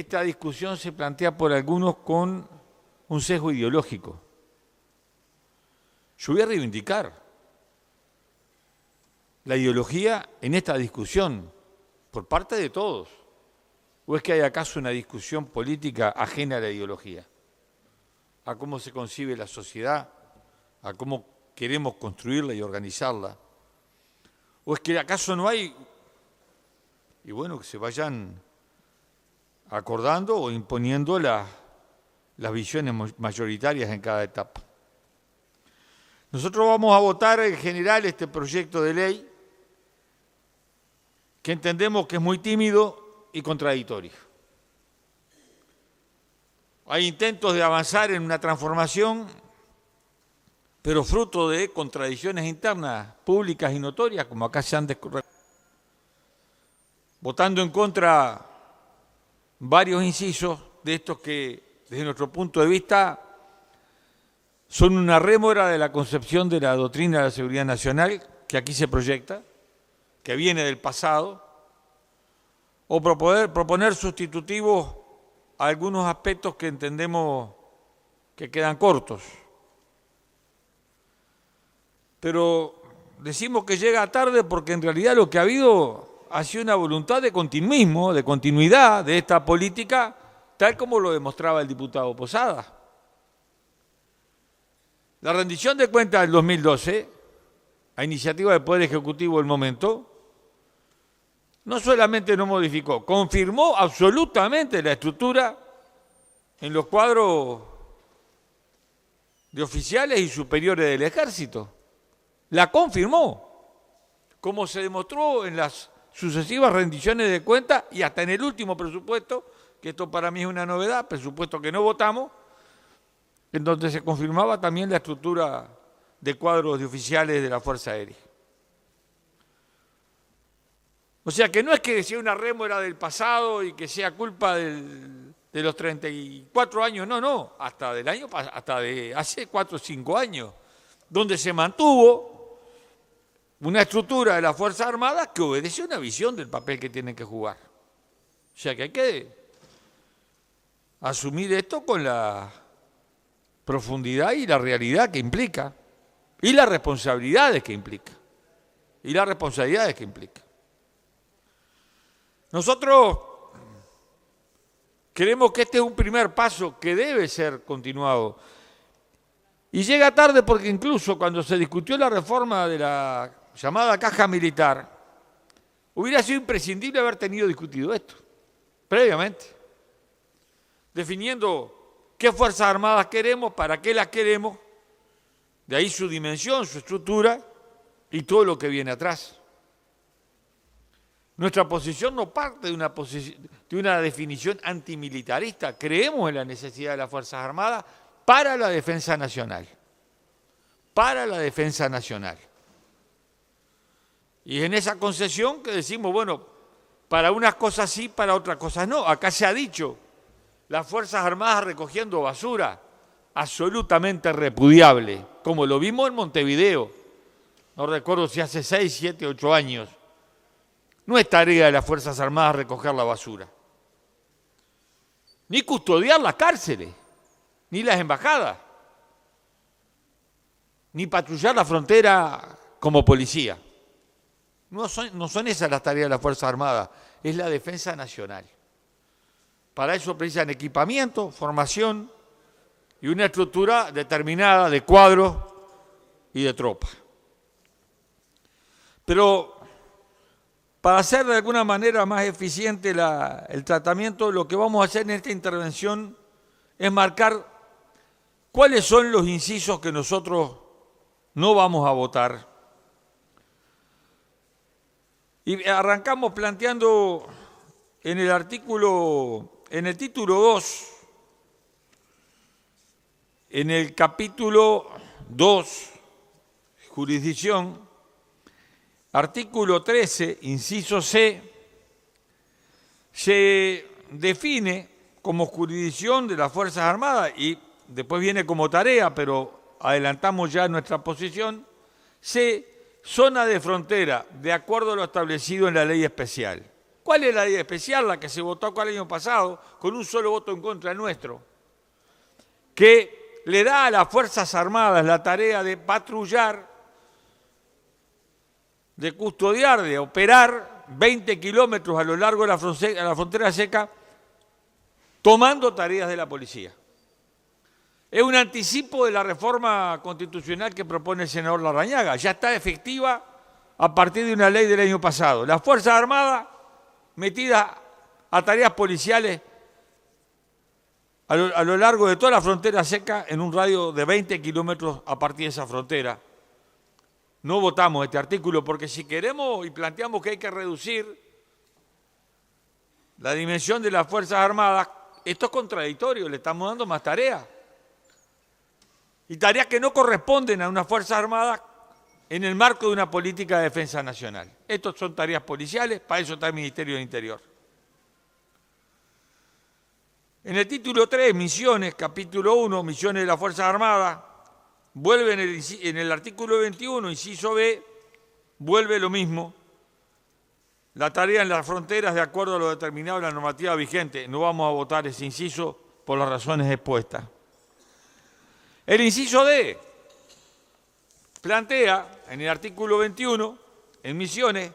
Esta discusión se plantea por algunos con un sesgo ideológico. Yo voy a reivindicar la ideología en esta discusión por parte de todos. ¿O es que hay acaso una discusión política ajena a la ideología? A cómo se concibe la sociedad, a cómo queremos construirla y organizarla. ¿O es que acaso no hay? Y bueno, que se vayan acordando o imponiendo las visiones mayoritarias en cada etapa. Nosotros vamos a votar en general este proyecto de ley que entendemos que es muy tímido y contradictorio. Hay intentos de avanzar en una transformación, pero fruto de contradicciones internas públicas y notorias, como acá se han descubierto. Votando en contra varios incisos de estos que, desde nuestro punto de vista, son una rémora de la concepción de la doctrina de la seguridad nacional que aquí se proyecta, que viene del pasado, o proponer sustitutivos a algunos aspectos que entendemos que quedan cortos. Pero decimos que llega tarde porque en realidad lo que ha habido ha sido una voluntad de continuismo, de continuidad de esta política, tal como lo demostraba el diputado Posada. La rendición de cuentas del 2012, a iniciativa del Poder Ejecutivo del momento, no solamente no modificó, confirmó absolutamente la estructura en los cuadros de oficiales y superiores del Ejército. La confirmó, como se demostró en las sucesivas rendiciones de cuentas y hasta en el último presupuesto, que esto para mí es una novedad, presupuesto que no votamos, en donde se confirmaba también la estructura de cuadros de oficiales de la Fuerza Aérea. O sea que no es que sea una rémora del pasado y que sea culpa de los 34 años, no, hasta de hace 4 o 5 años, donde se mantuvo una estructura de las Fuerzas Armadas que obedece a una visión del papel que tienen que jugar. O sea que hay que asumir esto con la profundidad y la realidad que implica, y las responsabilidades que implica, Nosotros creemos que este es un primer paso que debe ser continuado. Y llega tarde porque incluso cuando se discutió la reforma de la llamada caja militar, hubiera sido imprescindible haber tenido discutido esto previamente, definiendo qué Fuerzas Armadas queremos, para qué las queremos, de ahí su dimensión, su estructura y todo lo que viene atrás. Nuestra posición no parte de una definición antimilitarista. Creemos en la necesidad de las Fuerzas Armadas para la defensa nacional. Y en esa concesión que decimos, bueno, para unas cosas sí, para otras cosas no. Acá se ha dicho, las Fuerzas Armadas recogiendo basura, absolutamente repudiable, como lo vimos en Montevideo. No recuerdo si hace 6, 7, 8 años. No es tarea de las Fuerzas Armadas recoger la basura, ni custodiar las cárceles, ni las embajadas, ni patrullar la frontera como policía. No son esas las tareas de las Fuerzas Armadas, es la defensa nacional. Para eso precisan equipamiento, formación y una estructura determinada de cuadros y de tropas. Pero para hacer de alguna manera más eficiente el tratamiento, lo que vamos a hacer en esta intervención es marcar cuáles son los incisos que nosotros no vamos a votar. Y arrancamos planteando en el título 2, en el capítulo 2, jurisdicción, artículo 13, inciso C, se define como jurisdicción de las Fuerzas Armadas y después viene como tarea, pero adelantamos ya nuestra posición, C, zona de frontera, de acuerdo a lo establecido en la ley especial. ¿Cuál es la ley especial? La que se votó acá el año pasado, con un solo voto en contra nuestro, que le da a las Fuerzas Armadas la tarea de patrullar, de custodiar, de operar 20 kilómetros a lo largo de la frontera seca, tomando tareas de la policía. Es un anticipo de la reforma constitucional que propone el senador Larrañaga. Ya está efectiva a partir de una ley del año pasado. Las Fuerzas Armadas metidas a tareas policiales a lo largo de toda la frontera seca en un radio de 20 kilómetros a partir de esa frontera. No votamos este artículo porque si queremos y planteamos que hay que reducir la dimensión de las Fuerzas Armadas, esto es contradictorio, le estamos dando más tareas. Y tareas que no corresponden a unas Fuerzas Armadas en el marco de una política de defensa nacional. Estas son tareas policiales, para eso está el Ministerio del Interior. En el título 3, Misiones, capítulo 1, Misiones de las Fuerzas Armadas, vuelve en el artículo 21, inciso B, vuelve lo mismo. La tarea en las fronteras de acuerdo a lo determinado en la normativa vigente. No vamos a votar ese inciso por las razones expuestas. El inciso D plantea en el artículo 21, en Misiones,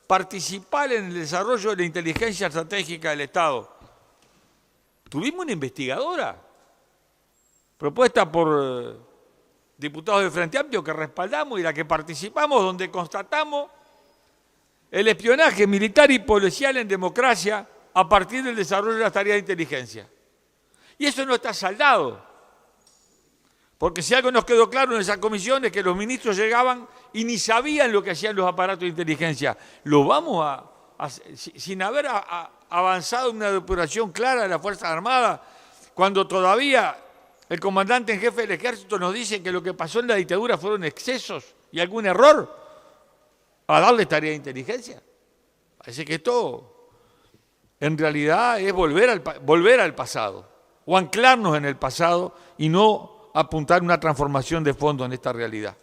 participar en el desarrollo de la inteligencia estratégica del Estado. Tuvimos una investigadora propuesta por diputados del Frente Amplio que respaldamos y la que participamos, donde constatamos el espionaje militar y policial en democracia a partir del desarrollo de las tareas de inteligencia. Y eso no está saldado. Porque si algo nos quedó claro en esa comisión es que los ministros llegaban y ni sabían lo que hacían los aparatos de inteligencia. Lo vamos a sin haber avanzado en una depuración clara de las Fuerzas Armadas, cuando todavía el comandante en jefe del Ejército nos dice que lo que pasó en la dictadura fueron excesos y algún error, a darle tarea de inteligencia. Parece que esto en realidad es volver al pasado, o anclarnos en el pasado y no apuntar una transformación de fondo en esta realidad.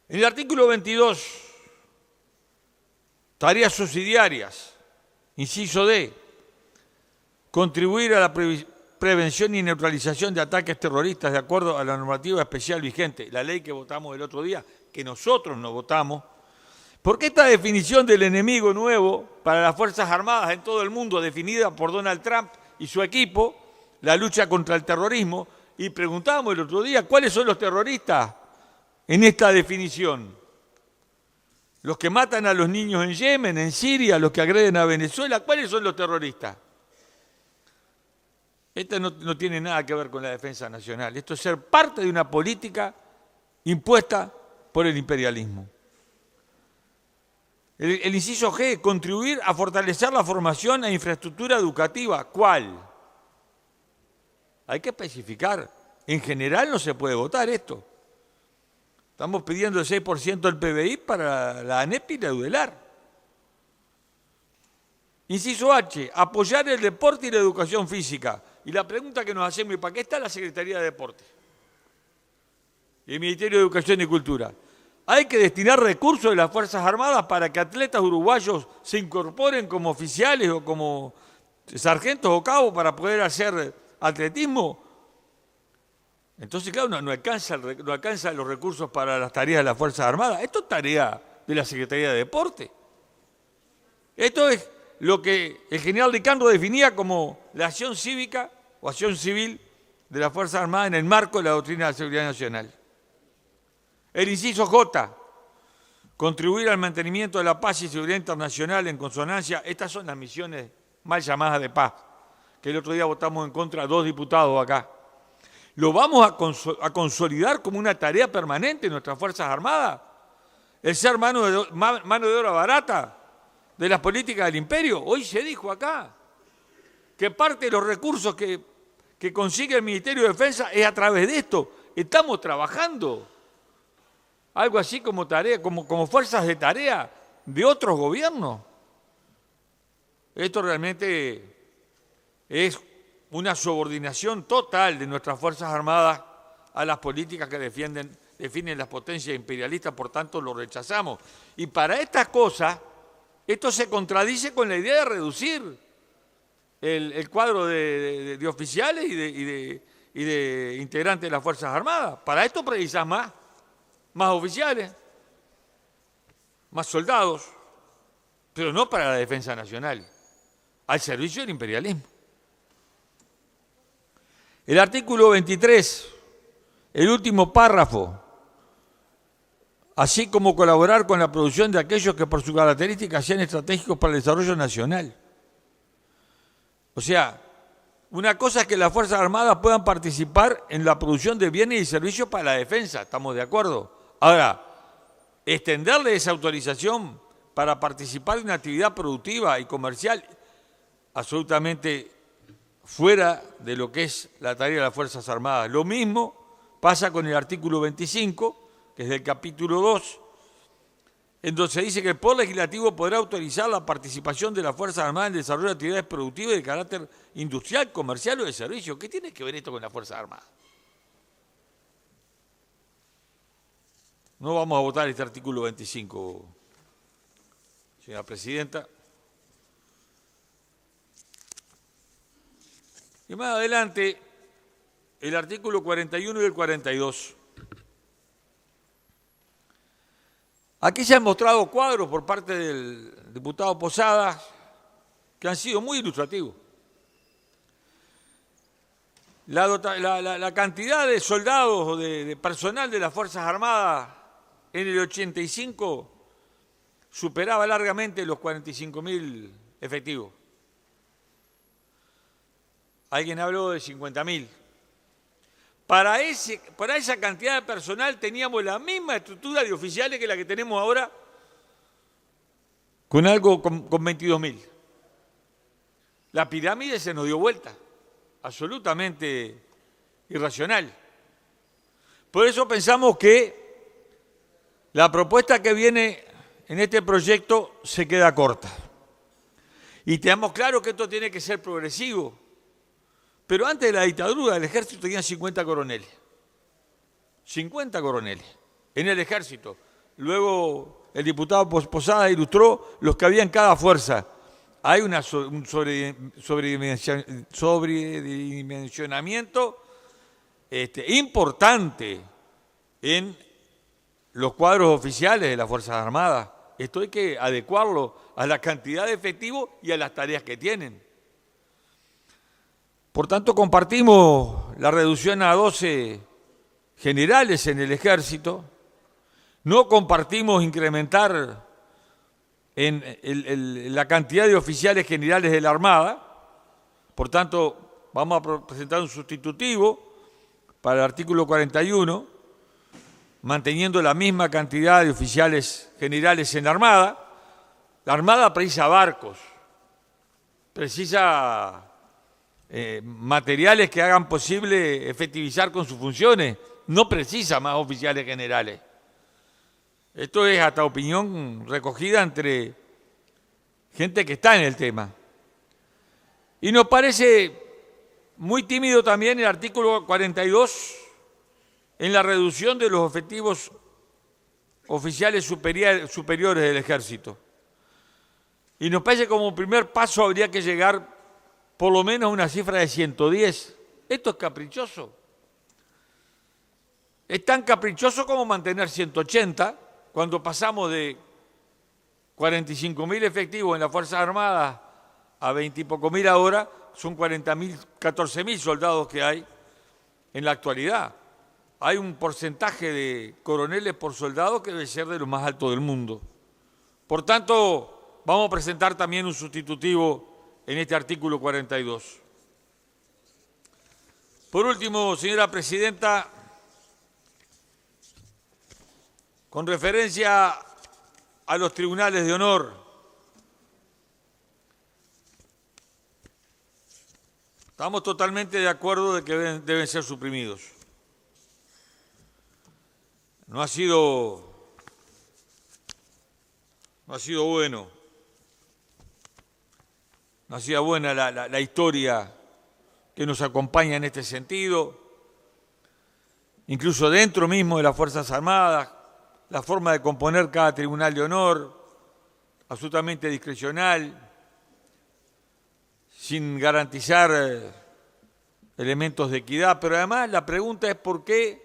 En el artículo 22, tareas subsidiarias, inciso D, contribuir a la prevención y neutralización de ataques terroristas de acuerdo a la normativa especial vigente, la ley que votamos el otro día, que nosotros no votamos, porque esta definición del enemigo nuevo para las Fuerzas Armadas en todo el mundo, definida por Donald Trump y su equipo, la lucha contra el terrorismo, y preguntábamos el otro día, ¿cuáles son los terroristas en esta definición? Los que matan a los niños en Yemen, en Siria, los que agreden a Venezuela, ¿cuáles son los terroristas? Esto no tiene nada que ver con la defensa nacional, esto es ser parte de una política impuesta por el imperialismo. El inciso G, contribuir a fortalecer la formación e infraestructura educativa. ¿Cuál? Hay que especificar. En general no se puede votar esto. Estamos pidiendo el 6% del PBI para la ANEP y la UDELAR. Inciso H, apoyar el deporte y la educación física. Y la pregunta que nos hacemos, ¿y para qué está la Secretaría de Deportes? Y el Ministerio de Educación y Cultura. Hay que destinar recursos de las Fuerzas Armadas para que atletas uruguayos se incorporen como oficiales o como sargentos o cabos para poder hacer atletismo. Entonces, claro, no alcanzan los recursos para las tareas de las Fuerzas Armadas. Esto es tarea de la Secretaría de Deporte. Esto es lo que el general Ricando definía como la acción cívica o acción civil de las Fuerzas Armadas en el marco de la doctrina de la seguridad nacional. El inciso J, contribuir al mantenimiento de la paz y seguridad internacional en consonancia. Estas son las misiones mal llamadas de paz, que el otro día votamos en contra 2 diputados acá. ¿Lo vamos a consolidar como una tarea permanente en nuestras Fuerzas Armadas? ¿El ser mano de obra barata de las políticas del imperio? Hoy se dijo acá que parte de los recursos que consigue el Ministerio de Defensa es a través de esto. Estamos trabajando algo así como tarea, como fuerzas de tarea de otros gobiernos. Esto realmente es una subordinación total de nuestras Fuerzas Armadas a las políticas que definen las potencias imperialistas, por tanto lo rechazamos. Y para estas cosas Esto se contradice con la idea de reducir el cuadro de oficiales y de integrantes de las Fuerzas Armadas. Para esto precisas más oficiales, más soldados, pero no para la defensa nacional, al servicio del imperialismo. El artículo 23, el último párrafo, así como colaborar con la producción de aquellos que por sus características sean estratégicos para el desarrollo nacional. O sea, una cosa es que las Fuerzas Armadas puedan participar en la producción de bienes y servicios para la defensa, ¿estamos de acuerdo? Ahora, extenderle esa autorización para participar en una actividad productiva y comercial absolutamente fuera de lo que es la tarea de las Fuerzas Armadas. Lo mismo pasa con el artículo 25, que es del capítulo 2, en donde se dice que el Poder Legislativo podrá autorizar la participación de las Fuerzas Armadas en el desarrollo de actividades productivas de carácter industrial, comercial o de servicio. ¿Qué tiene que ver esto con las Fuerzas Armadas? No vamos a votar este artículo 25, señora Presidenta. Y más adelante, el artículo 41 y el 42. Aquí se han mostrado cuadros por parte del diputado Posada que han sido muy ilustrativos. La cantidad de soldados o de personal de las Fuerzas Armadas en el 85 superaba largamente los 45.000 efectivos. Alguien habló de 50.000. Para esa cantidad de personal teníamos la misma estructura de oficiales que la que tenemos ahora, con 22.000. La pirámide se nos dio vuelta, absolutamente irracional. Por eso pensamos que la propuesta que viene en este proyecto se queda corta. Y tenemos claro que esto tiene que ser progresivo. Pero antes de la dictadura, el ejército tenía 50 coroneles. 50 coroneles en el ejército. Luego el diputado Posada ilustró los que había en cada fuerza. Hay un sobredimensionamiento importante en los cuadros oficiales de las Fuerzas Armadas. Esto hay que adecuarlo a la cantidad de efectivos y a las tareas que tienen. Por tanto, compartimos la reducción a 12 generales en el ejército. No compartimos incrementar en la cantidad de oficiales generales de la Armada. Por tanto, vamos a presentar un sustitutivo para el artículo 41, manteniendo la misma cantidad de oficiales generales en la Armada. La Armada precisa barcos, precisa materiales que hagan posible efectivizar con sus funciones, no precisa más oficiales generales. Esto es hasta opinión recogida entre gente que está en el tema. Y nos parece muy tímido también el artículo 42 en la reducción de los efectivos oficiales superiores del ejército. Y nos parece que como primer paso habría que llegar por lo menos a una cifra de 110. Esto es caprichoso. Es tan caprichoso como mantener 180 cuando pasamos de 45.000 efectivos en las Fuerzas Armadas a 20 y poco mil ahora, son 14.000 soldados que hay en la actualidad. Hay un porcentaje de coroneles por soldado que debe ser de los más altos del mundo. Por tanto, vamos a presentar también un sustitutivo en este artículo 42. Por último, señora Presidenta, con referencia a los tribunales de honor, estamos totalmente de acuerdo de que deben ser suprimidos. No ha sido bueno. No ha sido buena la historia que nos acompaña en este sentido, incluso dentro mismo de las Fuerzas Armadas, la forma de componer cada tribunal de honor, absolutamente discrecional, sin garantizar elementos de equidad, pero además la pregunta es por qué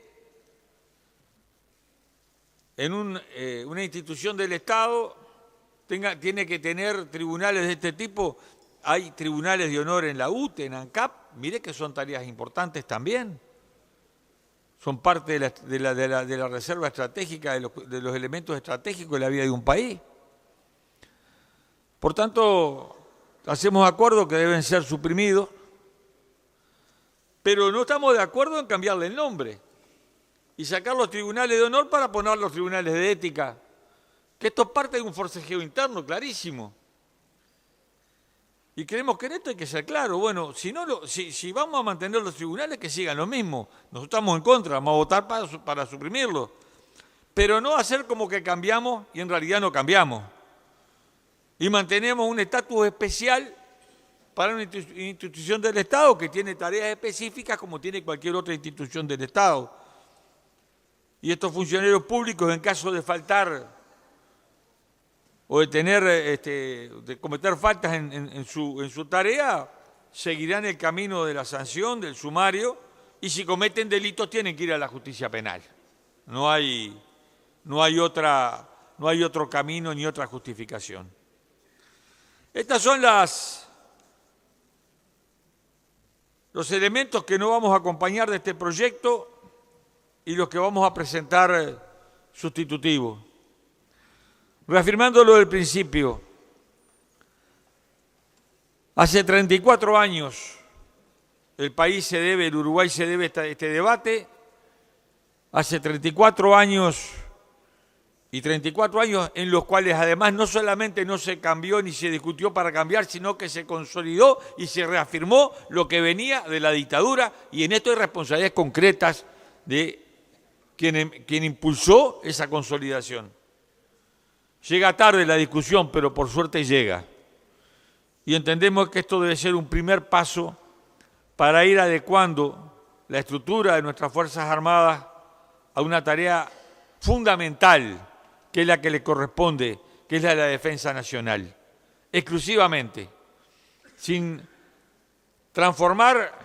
en una institución del Estado tiene que tener tribunales de este tipo. Hay tribunales de honor en la UTE, en ANCAP, mire que son tareas importantes también. Son parte de la reserva estratégica, de los elementos estratégicos de la vida de un país. Por tanto, hacemos acuerdo que deben ser suprimidos, pero no estamos de acuerdo en cambiarle el nombre y sacar los tribunales de honor para poner los tribunales de ética, que esto es parte de un forcejeo interno clarísimo. Y creemos que en esto hay que ser claro. Bueno, si vamos a mantener los tribunales, que sigan lo mismo. Nosotros estamos en contra, vamos a votar para suprimirlos. Pero no hacer como que cambiamos y en realidad no cambiamos. Y mantenemos un estatus especial para una institución del Estado que tiene tareas específicas como tiene cualquier otra institución del Estado. Y estos funcionarios públicos, en caso de faltar o de cometer faltas en su tarea, seguirán el camino de la sanción, del sumario, y si cometen delitos tienen que ir a la justicia penal. No hay otro camino ni otra justificación. Estos son los elementos que no vamos a acompañar de este proyecto y los que vamos a presentar sustitutivos. Reafirmándolo del principio, hace 34 años el Uruguay se debe este debate, hace 34 años en los cuales además no solamente no se cambió ni se discutió para cambiar, sino que se consolidó y se reafirmó lo que venía de la dictadura, y en esto hay responsabilidades concretas de quien impulsó esa consolidación. Llega tarde la discusión, pero por suerte llega. Y entendemos que esto debe ser un primer paso para ir adecuando la estructura de nuestras Fuerzas Armadas a una tarea fundamental, que es la que le corresponde, que es la de la defensa nacional, exclusivamente, sin transformar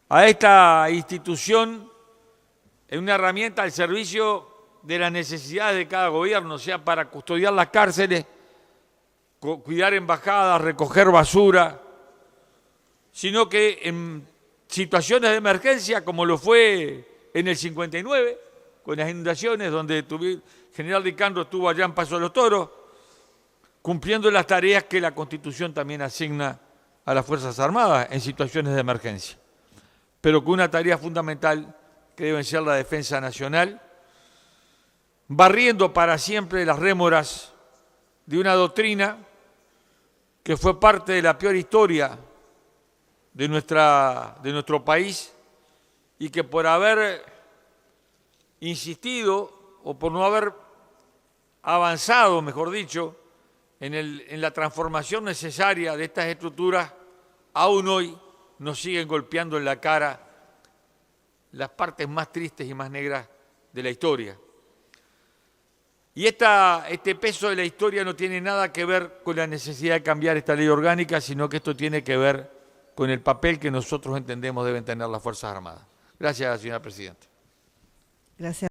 a esta institución en una herramienta al servicio de las necesidades de cada gobierno, sea para custodiar las cárceles, cuidar embajadas, recoger basura, sino que en situaciones de emergencia, como lo fue en el 59, con las inundaciones, donde el general Ricandro estuvo allá en Paso de los Toros, cumpliendo las tareas que la Constitución también asigna a las Fuerzas Armadas en situaciones de emergencia, pero con una tarea fundamental que debe ser la defensa nacional, barriendo para siempre las rémoras de una doctrina que fue parte de la peor historia de nuestro país y que por haber insistido o por no haber avanzado, mejor dicho, en la transformación necesaria de estas estructuras, aún hoy nos siguen golpeando en la cara las partes más tristes y más negras de la historia. Y este peso de la historia no tiene nada que ver con la necesidad de cambiar esta ley orgánica, sino que esto tiene que ver con el papel que nosotros entendemos deben tener las Fuerzas Armadas. Gracias, señora presidenta. Gracias.